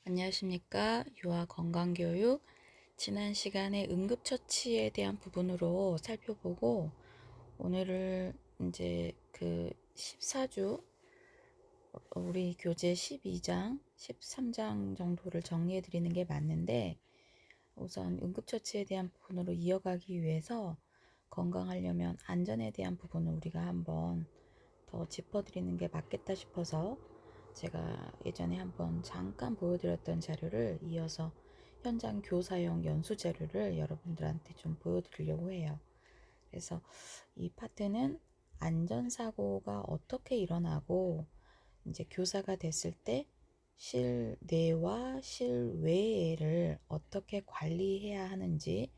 안녕하십니까. 유아 건강교육 지난 시간에 응급처치에 대한 부분으로 살펴보고 오늘은 이제 그 14주 우리 교재 12장 13장 정도를 정리해 드리는 게 맞는데, 우선 응급처치에 대한 부분으로 이어가기 위해서 건강하려면 안전에 대한 부분을 우리가 한번 더 짚어드리는 게 맞겠다 싶어서 제가 예전에 한번 잠깐 보여드렸던 자료를 이어서 현장 교사용 연수 자료를 여러분들한테 좀 보여드리려고 해요. 그래서 이 파트는 안전사고가 어떻게 일어나고 이제 교사가 됐을 때 실내와 실외를 어떻게 관리해야 하는지,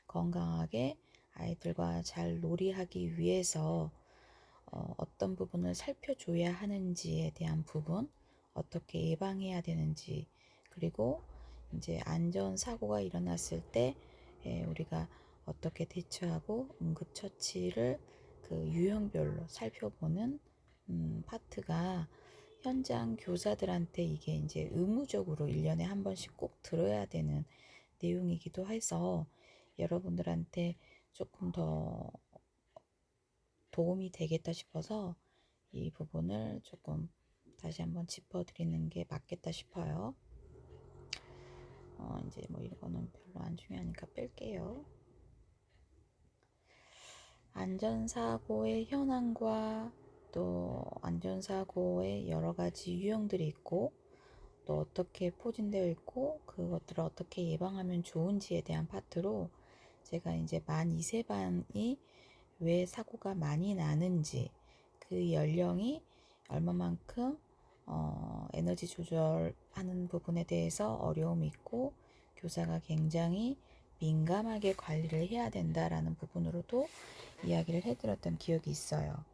건강하게 아이들과 잘 놀이하기 위해서 어떤 부분을 살펴줘야 하는지에 대한 부분, 어떻게 예방해야 되는지, 그리고 이제 안전사고가 일어났을 때 우리가 어떻게 대처하고 응급처치를 그 유형별로 살펴보는 파트가 현장 교사들한테 이게 이제 의무적으로 1년에 한 번씩 꼭 들어야 되는 내용이기도 해서 여러분들한테 조금 더 도움이 되겠다 싶어서 이 부분을 조금 다시 한번 짚어드리는 게 맞겠다 싶어요. 이제 뭐 이거는 별로 안 중요하니까 뺄게요. 안전사고의 현황과 또 안전사고의 여러 가지 유형들이 있고, 또 어떻게 포진되어 있고 그것들을 어떻게 예방하면 좋은지에 대한 파트로 제가 이제 만 2세반이 왜 사고가 많이 나는지, 그 연령이 얼마만큼 에너지 조절하는 부분에 대해서 어려움이 있고 교사가 굉장히 민감하게 관리를 해야 된다라는 부분으로도 이야기를 해드렸던 기억이 있어요.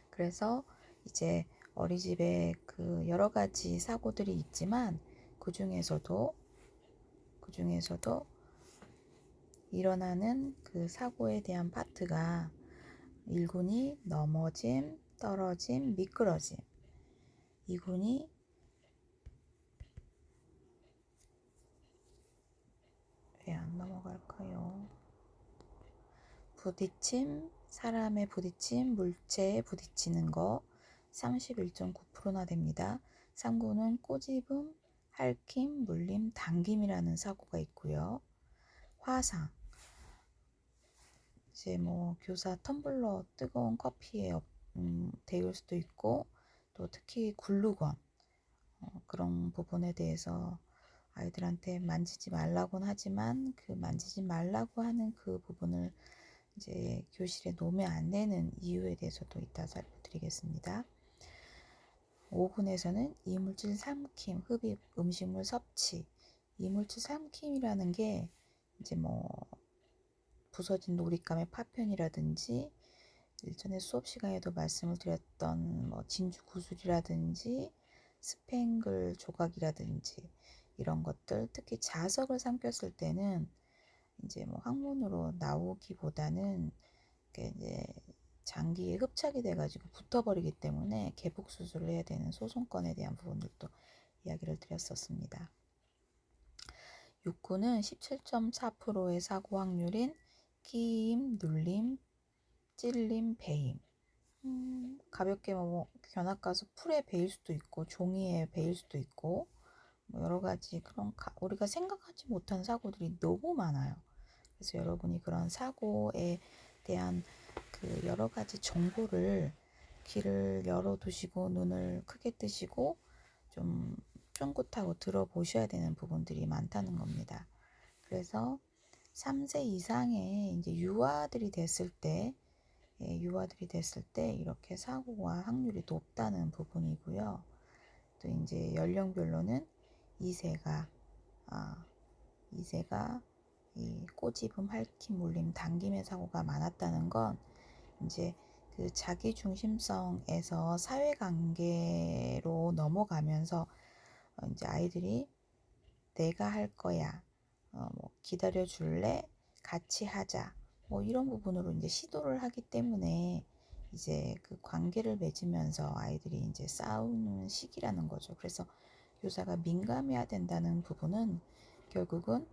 그래서 이제 어린이집에 그 여러 가지 사고들이 있지만 그 중에서도 일어나는 그 사고에 대한 파트가 1군이 넘어짐, 떨어짐, 미끄러짐, 2군이 왜 안 넘어갈까요? 부딪힘, 사람의 부딪힘, 물체에 부딪히는 거 31.9%나 됩니다. 3구는 꼬집음, 핥힘, 물림, 당김이라는 사고가 있고요. 화상, 이제 뭐 교사 텀블러 뜨거운 커피에 데울 수도 있고, 또 특히 글루건 그런 부분에 대해서 아이들한테 만지지 말라고는 하지만 그 만지지 말라고 하는 그 부분을 이제 교실에 놓으면 안 되는 이유에 대해서도 이따 살펴드리겠습니다. 5분에서는 이물질 삼킴, 흡입, 음식물 섭취. 이물질 삼킴이라는 게 이제 뭐 부서진 놀잇감의 파편이라든지, 일전에 수업 시간에도 말씀을 드렸던 뭐 진주 구슬이라든지 스팽글 조각이라든지 이런 것들, 특히 자석을 삼켰을 때는 이제 뭐 항문으로 나오기보다는 이제 장기에 흡착이 돼가지고 붙어버리기 때문에 개복 수술을 해야 되는 소송권에 대한 부분들도 이야기를 드렸었습니다. 6구는 17.4%의 사고 확률인 끼임, 눌림, 찔림, 베임. 가볍게 뭐 견학 가서 풀에 베일 수도 있고 종이에 베일 수도 있고 뭐 여러 가지 그런 우리가 생각하지 못한 사고들이 너무 많아요. 그래서 여러분이 그런 사고에 대한 그 여러 가지 정보를 귀를 열어두시고 눈을 크게 뜨시고 좀 쫑긋하고 들어보셔야 되는 부분들이 많다는 겁니다. 그래서 3세 이상의 이제 유아들이 됐을 때 이렇게 사고가 확률이 높다는 부분이고요. 또 이제 연령별로는 2세가 이 꼬집음, 핥힘, 물림, 당김의 사고가 많았다는 건 이제 그 자기 중심성에서 사회관계로 넘어가면서 이제 아이들이 내가 할 거야, 뭐 기다려 줄래, 같이 하자, 뭐 이런 부분으로 이제 시도를 하기 때문에 이제 그 관계를 맺으면서 아이들이 이제 싸우는 시기라는 거죠. 그래서 교사가 민감해야 된다는 부분은 결국은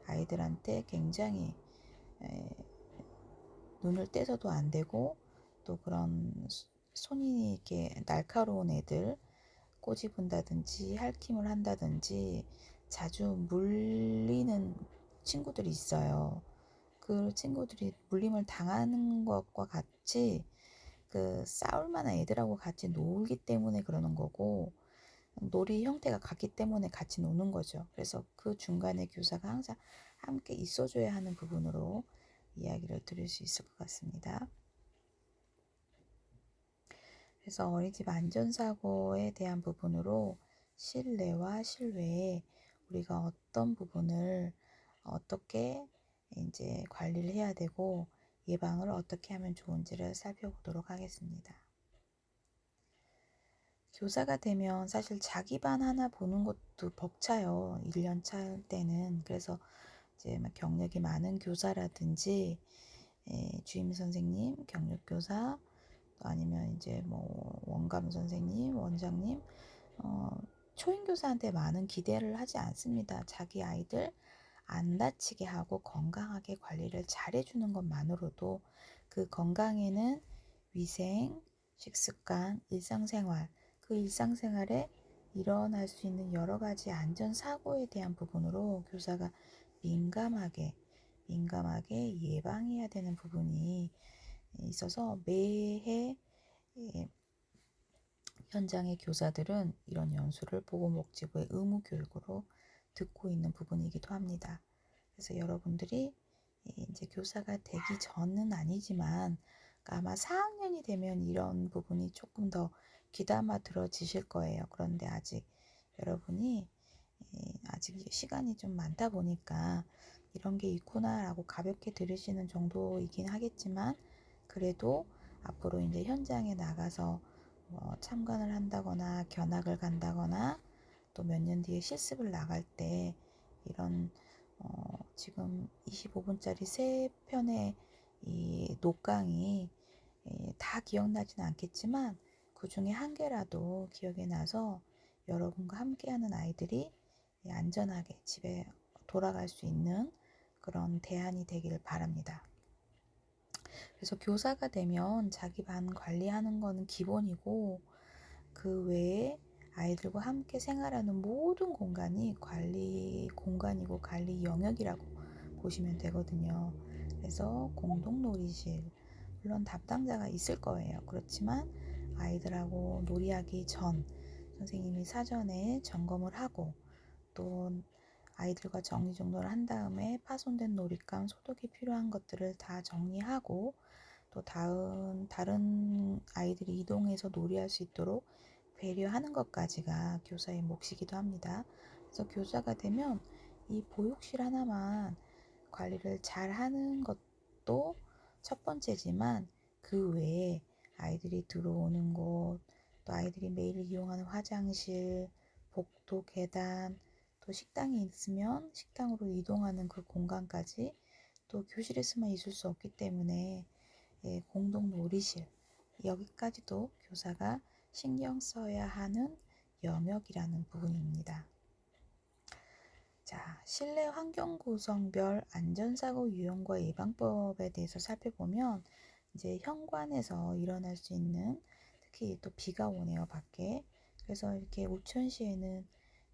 아이들한테 굉장히 눈을 떼서도 안 되고, 또 그런 손이 이렇게 날카로운 애들 꼬집은다든지 핥힘을 한다든지 자주 물리는 친구들이 있어요. 그 친구들이 물림을 당하는 것과 같이 그 싸울 만한 애들하고 같이 놀기 때문에 그러는 거고, 놀이 형태가 같기 때문에 같이 노는 거죠. 그래서 그 중간에 교사가 항상 함께 있어줘야 하는 부분으로 이야기를 드릴 수 있을 것 같습니다. 그래서 어린이집 안전사고에 대한 부분으로 실내와 실외에 우리가 어떤 부분을 어떻게 이제 관리를 해야 되고 예방을 어떻게 하면 좋은지를 살펴보도록 하겠습니다. 교사가 되면 사실 자기 반 하나 보는 것도 벅차요. 1년 차 때는. 그래서 이제 막 경력이 많은 교사라든지 주임 선생님, 경력 교사, 또 아니면 이제 뭐 원감 선생님, 원장님, 초임 교사한테 많은 기대를 하지 않습니다. 자기 아이들 안 다치게 하고 건강하게 관리를 잘 해주는 것만으로도 그 건강에는 위생, 식습관, 일상생활, 그 일상생활에 일어날 수 있는 여러 가지 안전사고에 대한 부분으로 교사가 민감하게 예방해야 되는 부분이 있어서 매해 현장의 교사들은 이런 연수를 보건복지부의 의무 교육으로 듣고 있는 부분이기도 합니다. 그래서 여러분들이 이제 교사가 되기 전은 아니지만 아마 4학년이 되면 이런 부분이 조금 더 귀담아 들어지실 거예요. 그런데 아직 여러분이 아직 시간이 좀 많다 보니까 이런 게 있구나라고 가볍게 들으시는 정도이긴 하겠지만, 그래도 앞으로 이제 현장에 나가서 참관을 한다거나 견학을 간다거나 또 몇 년 뒤에 실습을 나갈 때 이런 지금 25분짜리 3편의 이 녹강이 다 기억나진 않겠지만 그 중에 한 개라도 기억이 나서 여러분과 함께하는 아이들이 안전하게 집에 돌아갈 수 있는 그런 대안이 되길 바랍니다. 그래서 교사가 되면 자기 반 관리하는 거는 기본이고, 그 외에 아이들과 함께 생활하는 모든 공간이 관리 공간이고 관리 영역이라고 보시면 되거든요. 그래서 공동 놀이실, 물론 담당자가 있을 거예요. 그렇지만 아이들하고 놀이하기 전 선생님이 사전에 점검을 하고, 또 아이들과 정리정돈을 한 다음에 파손된 놀잇감, 소독이 필요한 것들을 다 정리하고, 또 다른 아이들이 이동해서 놀이할 수 있도록 배려하는 것까지가 교사의 몫이기도 합니다. 그래서 교사가 되면 이 보육실 하나만 관리를 잘 하는 것도 첫 번째지만, 그 외에 아이들이 들어오는 곳, 또 아이들이 매일 이용하는 화장실, 복도, 계단, 또 식당이 있으면 식당으로 이동하는 그 공간까지, 또 교실에서만 있을 수 없기 때문에 공동 놀이실, 여기까지도 교사가 신경 써야 하는 영역이라는 부분입니다. 자, 실내 환경 구성별 안전사고 유형과 예방법에 대해서 살펴보면, 이제 현관에서 일어날 수 있는, 특히 또 비가 오네요, 밖에. 그래서 이렇게 우천시에는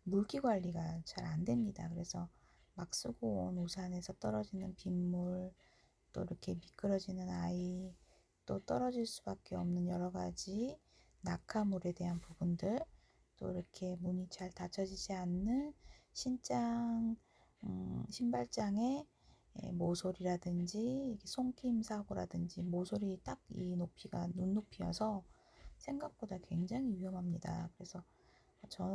물기 관리가 잘 안 됩니다. 그래서 막 쓰고 온 우산에서 떨어지는 빗물, 또 이렇게 미끄러지는 아이, 또 떨어질 수밖에 없는 여러 가지 낙하물에 대한 부분들, 또 이렇게 문이 잘 닫혀지지 않는 신발장의 모서리라든지 손김 사고라든지, 모서리 딱 이 높이가 눈높이여서 생각보다 굉장히 위험합니다. 그래서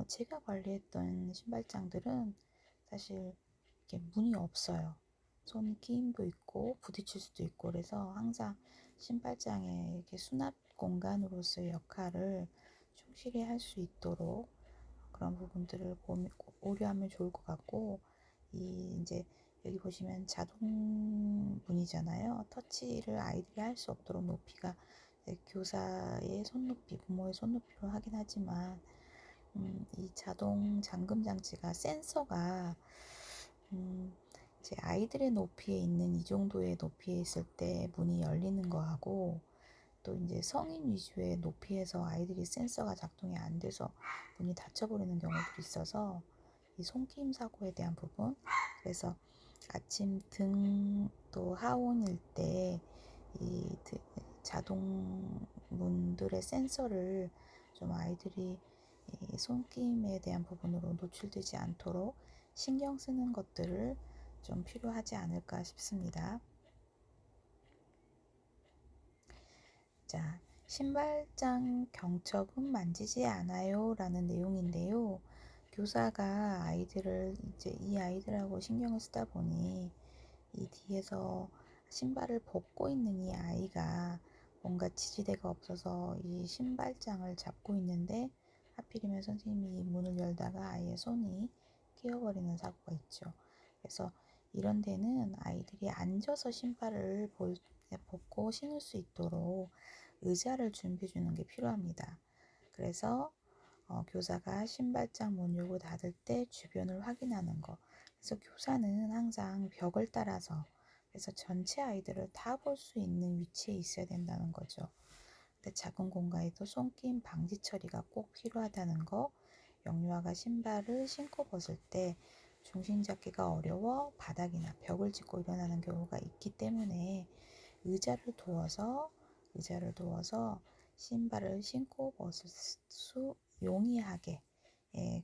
제가 관리했던 신발장들은 사실 이렇게 문이 없어요. 손 끼임도 있고 부딪힐 수도 있고, 그래서 항상 신발장에 이렇게 수납 공간으로서의 역할을 충실히 할 수 있도록 그런 부분들을 고려하면 좋을 것 같고, 이제 여기 보시면 자동 문이잖아요. 터치를 아이들이 할 수 없도록 높이가 교사의 손높이, 부모의 손높이로 하긴 하지만 이 자동 잠금 장치가 센서가 이제 아이들의 높이에 있는 이 정도의 높이에 있을 때 문이 열리는 거하고 또 이제 성인 위주의 높이에서 아이들이 센서가 작동이 안 돼서 문이 닫혀버리는 경우들이 있어서 이 손끼임 사고에 대한 부분, 그래서 아침 등 또 하온일 때 이 자동 문들의 센서를 좀 아이들이 이 손끼임에 대한 부분으로 노출되지 않도록 신경 쓰는 것들을 좀 필요하지 않을까 싶습니다. 자, 신발장 경첩은 만지지 않아요 라는 내용인데요. 교사가 이 아이들하고 신경을 쓰다 보니 이 뒤에서 신발을 벗고 있는 이 아이가 뭔가 지지대가 없어서 이 신발장을 잡고 있는데 하필이면 선생님이 이 문을 열다가 아이의 손이 끼어버리는 사고가 있죠. 그래서 이런 데는 아이들이 앉아서 신발을 벗고 신을 수 있도록 의자를 준비해 주는 게 필요합니다. 그래서 교사가 신발장 문 열고 닫을 때 주변을 확인하는 거. 그래서 교사는 항상 벽을 따라서 그래서 전체 아이들을 다 볼 수 있는 위치에 있어야 된다는 거죠. 근데 작은 공간에도 손김 방지 처리가 꼭 필요하다는 거. 영유아가 신발을 신고 벗을 때 중심 잡기가 어려워 바닥이나 벽을 짚고 일어나는 경우가 있기 때문에 의자를 두어서 신발을 신고 벗을 수 용이하게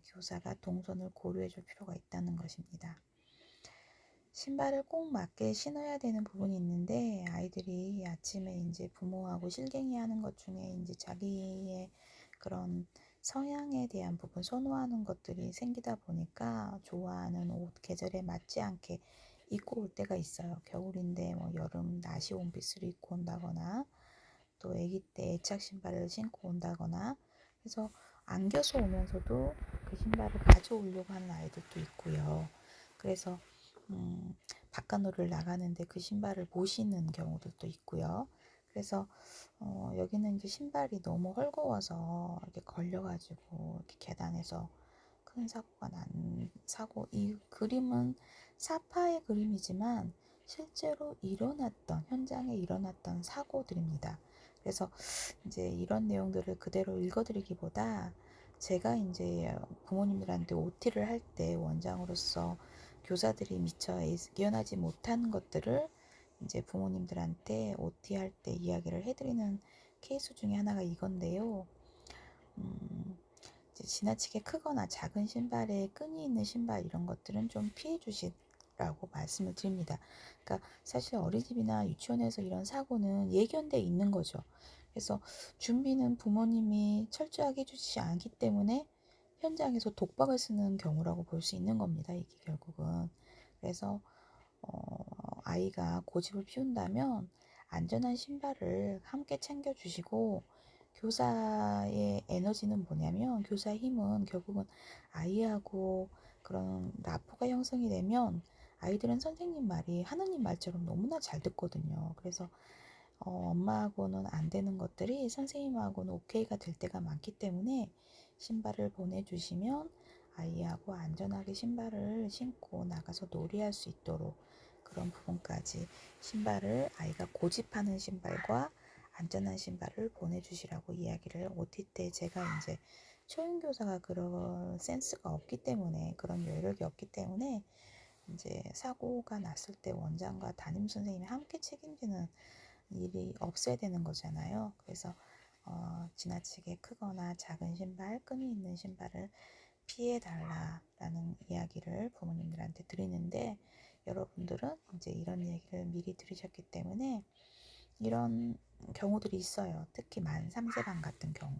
교사가 동선을 고려해 줄 필요가 있다는 것입니다. 신발을 꼭 맞게 신어야 되는 부분이 있는데 아이들이 아침에 이제 부모하고 실갱이 하는 것 중에 이제 자기의 그런 성향에 대한 부분 선호하는 것들이 생기다 보니까 좋아하는 옷 계절에 맞지 않게 입고 올 때가 있어요. 겨울인데 뭐 여름 나시 원피스를 입고 온다거나 또 아기 때 애착 신발을 신고 온다거나 그래서 안겨서 오면서도 그 신발을 가져오려고 하는 아이들도 있고요. 그래서 바깥놀이를 나가는데 그 신발을 못 신는 경우들도 있고요. 그래서 여기는 이제 신발이 너무 헐거워서 이렇게 걸려가지고 이렇게 계단에서 큰 사고가 난 사고. 이 그림은 사파의 그림이지만 실제로 현장에 일어났던 사고들입니다. 그래서 이제 이런 내용들을 그대로 읽어드리기보다 제가 이제 부모님들한테 OT를 할 때 원장으로서 교사들이 미처 예견하지 못한 것들을 이제 부모님들한테 OT 할 때 이야기를 해드리는 케이스 중에 하나가 이건데요. 이제 지나치게 크거나 작은 신발에 끈이 있는 신발 이런 것들은 좀 피해 주시라고 말씀을 드립니다. 그러니까 사실 어린이집이나 유치원에서 이런 사고는 예견돼 있는 거죠. 그래서 준비는 부모님이 철저하게 해주지 않기 때문에 현장에서 독박을 쓰는 경우라고 볼 수 있는 겁니다. 이게 결국은. 그래서 아이가 고집을 피운다면 안전한 신발을 함께 챙겨주시고 교사의 에너지는 뭐냐면 교사의 힘은 결국은 아이하고 그런 라포가 형성이 되면 아이들은 선생님 말이 하나님 말처럼 너무나 잘 듣거든요. 그래서 엄마하고는 안 되는 것들이 선생님하고는 오케이가 될 때가 많기 때문에 신발을 보내주시면 아이하고 안전하게 신발을 신고 나가서 놀이할 수 있도록 그런 부분까지 신발을 아이가 고집하는 신발과 안전한 신발을 보내주시라고 이야기를 OT 때 제가 이제 초임교사가 그런 센스가 없기 때문에 그런 여력이 없기 때문에 이제 사고가 났을 때 원장과 담임 선생님이 함께 책임지는 일이 없어야 되는 거잖아요. 그래서 지나치게 크거나 작은 신발, 끈이 있는 신발을 피해 달라라는 이야기를 부모님들한테 드리는데 여러분들은 이제 이런 얘기를 미리 들으셨기 때문에 이런 경우들이 있어요. 특히 만 3세반 같은 경우.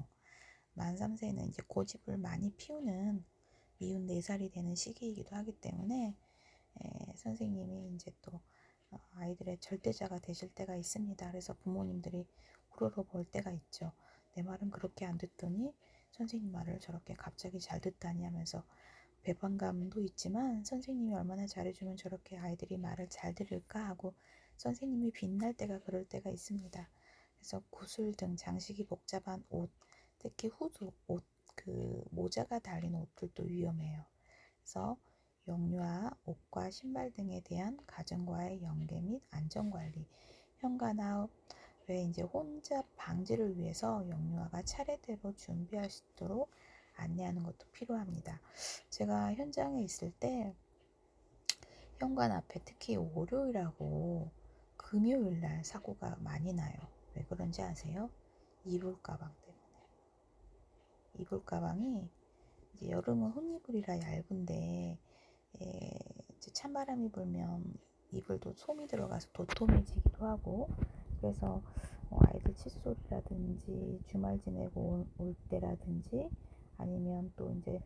만 3세는 이제 고집을 많이 피우는 미운 4살이 되는 시기이기도 하기 때문에 선생님이 이제 또 아이들의 절대자가 되실 때가 있습니다. 그래서 부모님들이 우러러볼 때가 있죠. 내 말은 그렇게 안 듣더니 선생님 말을 저렇게 갑자기 잘 듣다니 하면서 배반감도 있지만 선생님이 얼마나 잘해주면 저렇게 아이들이 말을 잘 들을까 하고 선생님이 빛날 때가 그럴 때가 있습니다. 그래서 구슬 등 장식이 복잡한 옷, 특히 후드 옷 그 모자가 달린 옷들도 위험해요. 그래서 영유아 옷과 신발 등에 대한 가정과의 연계 및 안전관리, 현관앞 외 이제 혼잡 방지를 위해서 영유아가 차례대로 준비할 수 있도록 안내하는 것도 필요합니다. 제가 현장에 있을 때 현관 앞에 특히 월요일하고 금요일 날 사고가 많이 나요. 왜 그런지 아세요? 이불 가방 때문에. 이불 가방이 이제 여름은 혼이불이라 얇은데 이제 찬바람이 불면 이불도 솜이 들어가서 도톰해지기도 하고, 그래서 아이들 칫솔이라든지 주말 지내고 올 때라든지 아니면 또 이제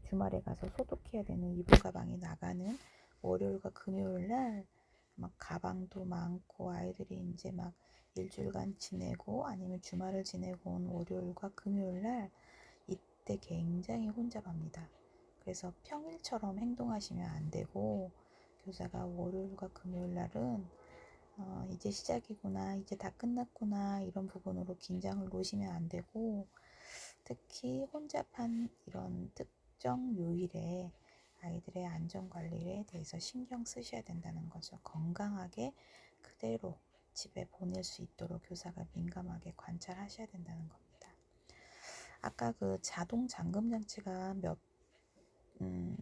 주말에 가서 소독해야 되는 이불 가방이 나가는 월요일과 금요일 날 막 가방도 많고 아이들이 이제 막 일주일간 지내고 아니면 주말을 지내고 온 월요일과 금요일 날 이때 굉장히 혼잡합니다. 그래서 평일처럼 행동하시면 안 되고, 교사가 월요일과 금요일 날은 이제 시작이구나, 이제 다 끝났구나 이런 부분으로 긴장을 놓으시면 안 되고, 특히 혼잡한 이런 특정 요일에 아이들의 안전관리에 대해서 신경 쓰셔야 된다는 거죠. 건강하게 그대로 집에 보낼 수 있도록 교사가 민감하게 관찰하셔야 된다는 겁니다. 아까 그 자동 잠금 장치가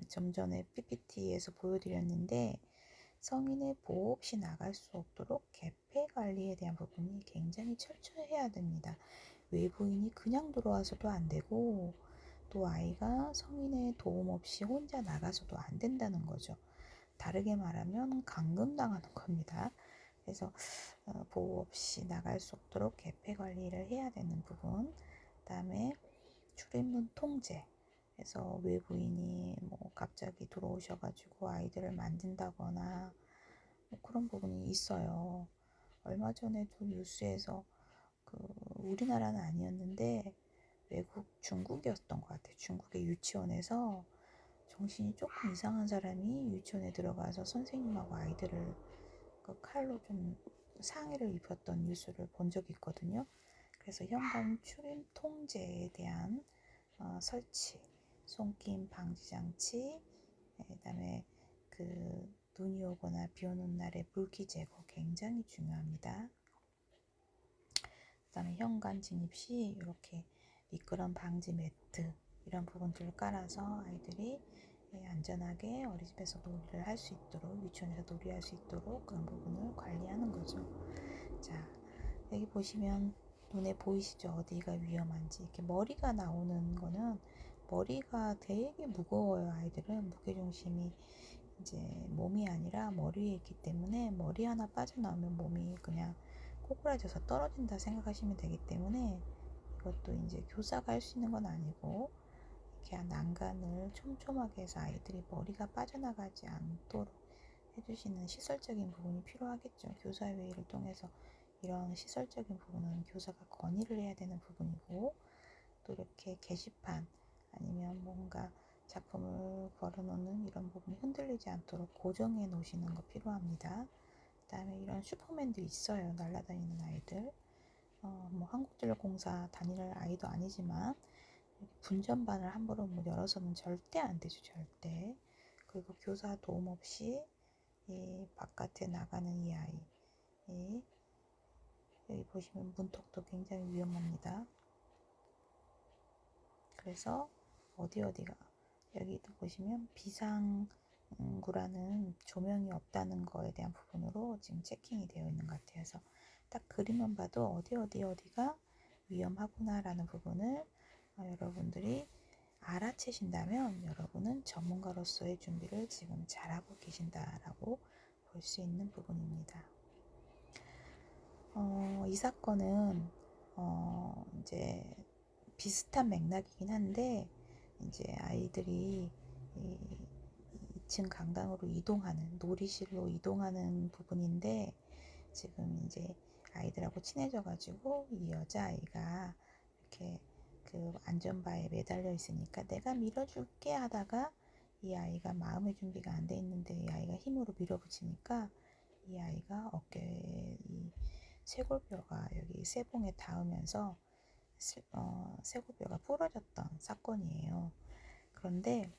좀 전에 PPT에서 보여드렸는데, 성인의 보호 없이 나갈 수 없도록 개폐 관리에 대한 부분이 굉장히 철저해야 됩니다. 외부인이 그냥 들어와서도 안 되고, 또 아이가 성인의 도움 없이 혼자 나가서도 안 된다는 거죠. 다르게 말하면 감금당하는 겁니다. 그래서 보호 없이 나갈 수 없도록 개폐 관리를 해야 되는 부분, 그 다음에 출입문 통제, 그래서 외부인이 뭐 갑자기 들어오셔가지고 아이들을 만진다거나 뭐 그런 부분이 있어요. 얼마 전에도 뉴스에서 그 우리나라는 아니었는데 외국 중국이었던 것 같아요. 중국의 유치원에서 정신이 조금 이상한 사람이 유치원에 들어가서 선생님하고 아이들을 그 칼로 좀 상해를 입혔던 뉴스를 본 적이 있거든요. 그래서 현관 출입 통제에 대한 설치, 손김 방지 장치, 그다음에 그 눈이 오거나 비 오는 날에 물기 제거 굉장히 중요합니다. 그다음에 현관 진입 시 이렇게 미끄럼 방지 매트 이런 부분들을 깔아서 아이들이 안전하게 어린이집에서 놀이를 할 수 있도록, 유치원에서 놀이할 수 있도록 그런 부분을 관리하는 거죠. 자, 여기 보시면 눈에 보이시죠? 어디가 위험한지. 이렇게 머리가 나오는 거는 머리가 되게 무거워요. 아이들은 무게중심이 이제 몸이 아니라 머리에 있기 때문에 머리 하나 빠져나오면 몸이 그냥 꼬꾸라져서 떨어진다 생각하시면 되기 때문에, 이것도 이제 교사가 할 수 있는 건 아니고 이렇게 난간을 촘촘하게 해서 아이들이 머리가 빠져나가지 않도록 해주시는 시설적인 부분이 필요하겠죠. 교사회의를 통해서 이런 시설적인 부분은 교사가 건의를 해야 되는 부분이고, 또 이렇게 게시판 아니면 뭔가 작품을 걸어놓는 이런 부분이 흔들리지 않도록 고정해 놓으시는 거 필요합니다. 그 다음에 이런 슈퍼맨도 있어요. 날아다니는 아이들. 뭐 한국전력공사 다니는 아이도 아니지만 분전반을 함부로 뭐 열어서는 절대 안 되죠. 절대. 그리고 교사 도움 없이 이 바깥에 나가는 이 아이. 여기 보시면 문턱도 굉장히 위험합니다. 그래서 어디가 여기도 보시면 비상구라는 조명이 없다는 거에 대한 부분으로 지금 체킹이 되어 있는 것 같아요. 그래서 딱 그림만 봐도 어디가 위험하구나 라는 부분을 여러분들이 알아채신다면 여러분은 전문가로서의 준비를 지금 잘하고 계신다라고 볼 수 있는 부분입니다. 이 사건은 이제 비슷한 맥락이긴 한데, 이제 아이들이 2층 강당으로 이동하는, 놀이실로 이동하는 부분인데, 지금 이제 아이들하고 친해져가지고 이 여자아이가 이렇게 그 안전바에 매달려 있으니까 내가 밀어줄게 하다가 이 아이가 마음의 준비가 안 돼 있는데 이 아이가 힘으로 밀어붙이니까 이 아이가 어깨에 이 쇄골뼈가 여기 쇠봉에 닿으면서 쇄골뼈가 부러졌던 사건이에요. 그런데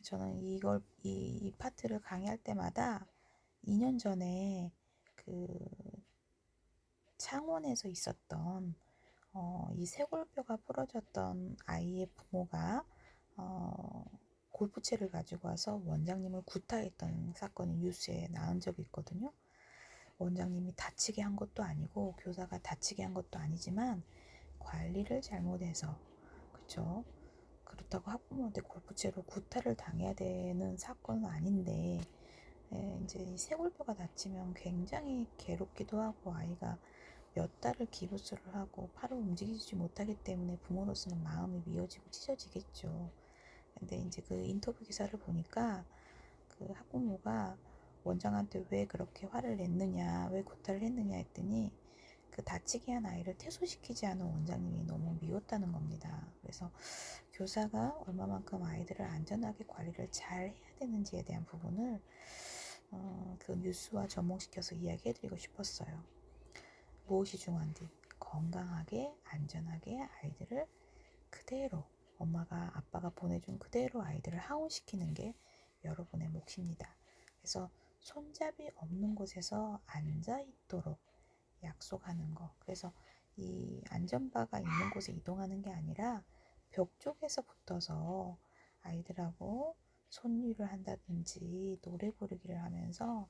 저는 이 파트를 강의할 때마다 2년 전에 그 창원에서 있었던 이 쇄골뼈가 부러졌던 아이의 부모가 골프채를 가지고 와서 원장님을 구타했던 사건이 뉴스에 나온 적이 있거든요. 원장님이 다치게 한 것도 아니고 교사가 다치게 한 것도 아니지만 관리를 잘못해서, 그쵸? 그렇다고 학부모한테 골프채로 구타를 당해야 되는 사건은 아닌데, 이제 이 쇄골뼈가 다치면 굉장히 괴롭기도 하고 아이가 몇 달을 기부스를 하고 팔을 움직이지 못하기 때문에 부모로서는 마음이 미어지고 찢어지겠죠. 근데 이제 그 인터뷰 기사를 보니까 그 학부모가 원장한테 왜 그렇게 화를 냈느냐, 왜 구타를 했느냐 했더니 그 다치게 한 아이를 퇴소시키지 않은 원장님이 너무 미웠다는 겁니다. 그래서 교사가 얼마만큼 아이들을 안전하게 관리를 잘 해야 되는지에 대한 부분을 그 뉴스와 접목시켜서 이야기해드리고 싶었어요. 무엇이 중요한지 건강하게 안전하게 아이들을 그대로 엄마가 아빠가 보내준 그대로 아이들을 하원시키는 게 여러분의 몫입니다. 그래서 손잡이 없는 곳에서 앉아 있도록 약속하는 거. 그래서 이 안전바가 있는 곳에 이동하는 게 아니라 벽 쪽에서 붙어서 아이들하고 손유를 한다든지 노래 부르기를 하면서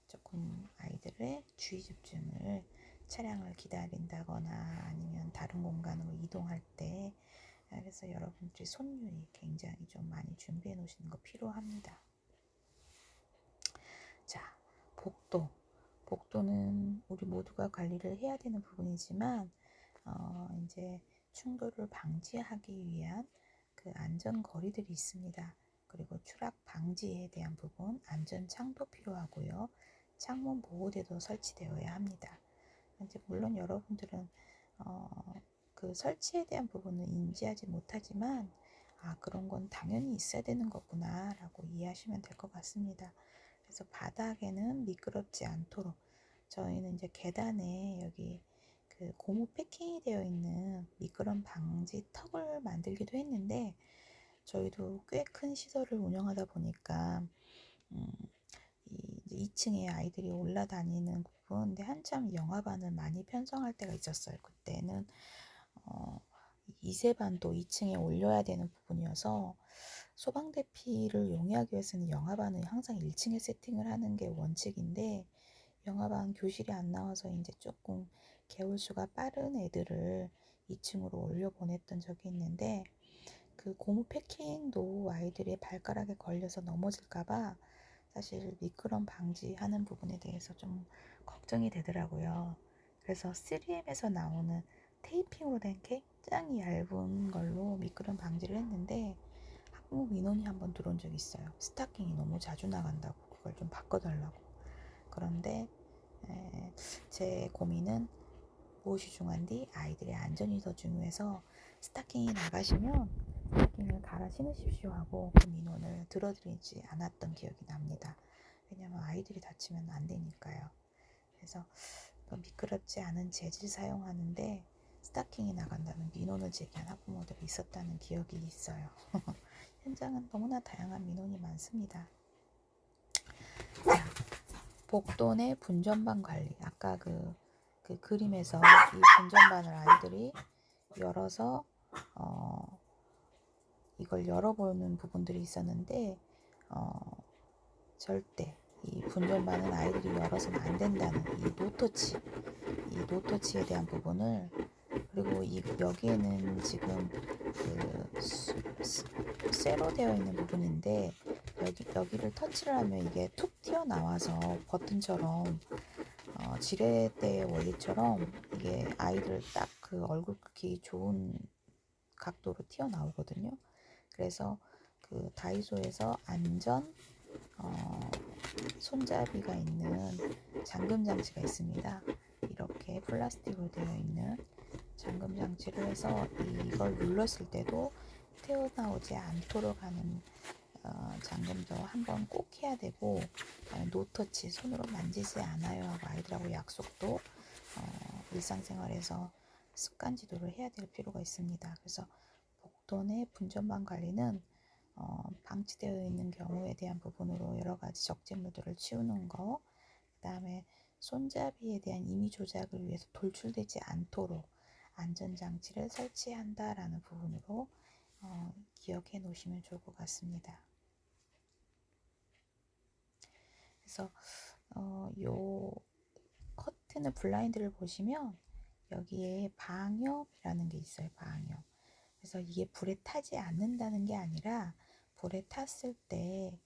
조금 아이들의 주의 집중을 차량을 기다린다거나 아니면 다른 공간으로 이동할 때, 그래서 여러분들이 손유리 굉장히 좀 많이 준비해 놓으시는 거 필요합니다. 자, 복도. 복도는 우리 모두가 관리를 해야 되는 부분이지만 이제 충돌을 방지하기 위한 그 안전 거리들이 있습니다. 그리고 추락 방지에 대한 부분, 안전 창도 필요하고요. 창문 보호대도 설치되어야 합니다. 이제 물론 여러분들은 그 설치에 대한 부분은 인지하지 못하지만 그런 건 당연히 있어야 되는 거구나 라고 이해하시면 될 것 같습니다. 그래서 바닥에는 미끄럽지 않도록 저희는 이제 계단에 여기 그 고무 패킹이 되어 있는 미끄럼 방지 턱을 만들기도 했는데 저희도 꽤 큰 시설을 운영하다 보니까 이 2층에 아이들이 올라다니는 부분, 근데 한참 영화반을 많이 편성할 때가 있었어요. 그때는 이세반도 2층에 올려야 되는 부분이어서 소방대피를 용이하기 위해서는 영화반을 항상 1층에 세팅을 하는 게 원칙인데 영화반 교실이 안 나와서 이제 조금 개월수가 빠른 애들을 2층으로 올려 보냈던 적이 있는데 그 고무 패킹도 아이들의 발가락에 걸려서 넘어질까봐 사실 미끄럼 방지하는 부분에 대해서 좀 걱정이 되더라고요. 그래서 3M에서 나오는 테이핑으로 된 굉장히 얇은 걸로 미끄럼 방지를 했는데 학부모 민원이 한번 들어온 적이 있어요. 스타킹이 너무 자주 나간다고 그걸 좀 바꿔달라고. 그런데 제 고민은 무엇이 중요한지 아이들의 안전이 더 중요해서 스타킹이 나가시면 스타킹을 갈아 신으십시오 하고 그 민원을 들어드리지 않았던 기억이 납니다. 왜냐면 아이들이 다치면 안 되니까요. 그래서 미끄럽지 않은 재질 사용하는데 스타킹이 나간다는 민원을 제기한 학부모들이 있었다는 기억이 있어요. 현장은 너무나 다양한 민원이 많습니다. 자, 복도 내 분전반 관리. 아까 그 그림에서 이 분전반을 아이들이 열어서 이걸 열어보는 부분들이 있었는데 절대 이 분전반은 아이들이 열어서는 안 된다는 이 노터치에 대한 부분을, 그리고 여기에는 지금 그 쇠로 되어 있는 부분인데 여기를 터치를 하면 이게 툭 튀어나와서 버튼처럼 지렛대의 원리처럼 이게 아이들 딱 그 얼굴 긁기 좋은 각도로 튀어나오거든요. 그래서 그 다이소에서 안전 손잡이가 있는 잠금 장치가 있습니다. 이렇게 플라스틱으로 되어 있는 잠금 장치를 해서 이걸 눌렀을 때도 튀어나오지 않도록 하는 잠금도 한번 꼭 해야 되고, 노터치 손으로 만지지 않아요 하고 아이들하고 약속도 일상생활에서 습관 지도를 해야 될 필요가 있습니다. 그래서 복도 내 분전반 관리는 방치되어 있는 경우에 대한 부분으로 여러 가지 적재물들을 치우는 거, 그 다음에 손잡이에 대한 임의 조작을 위해서 돌출되지 않도록 안전장치를 설치한다라는 부분으로 기억해 놓으시면 좋을 것 같습니다. 그래서 요 커튼의 블라인드를 보시면 여기에 방염이라는 게 있어요. 방염. 그래서 이게 불에 타지 않는다는 게 아니라 불에 탔을 때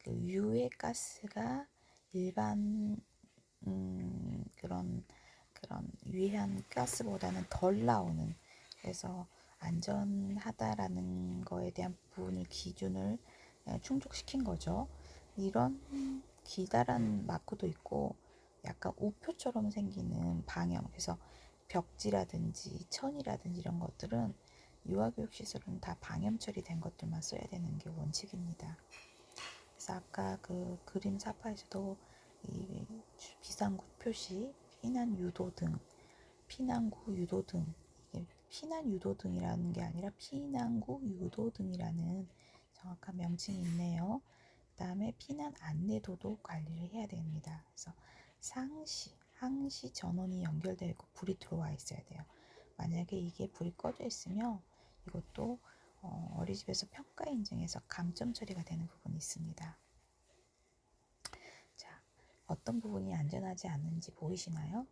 그 유해 가스가 일반 그런 유해한 가스보다는 덜 나오는, 그래서 안전하다라는 거에 대한 부분을 기준을 충족시킨 거죠. 이런 기다란 마크도 있고 약간 우표처럼 생기는 방염, 그래서 벽지라든지 천이라든지 이런 것들은 유아교육 시설은 다 방염 처리된 것들만 써야 되는 게 원칙입니다. 그래서 아까 그 그림 사파에서도 이 비상구 표시, 피난 유도등, 피난구 유도등, 이게 피난 유도등이라는 게 아니라 피난구 유도등이라는 정확한 명칭이 있네요. 그 다음에 피난 안내도도 관리를 해야 됩니다. 그래서 상시, 항시 전원이 연결되어 있고 불이 들어와 있어야 돼요. 만약에 이게 불이 꺼져 있으면 이것도 어린이집에서 평가 인증에서 감점 처리가 되는 부분이 있습니다. 자, 어떤 부분이 안전하지 않은지 보이시나요?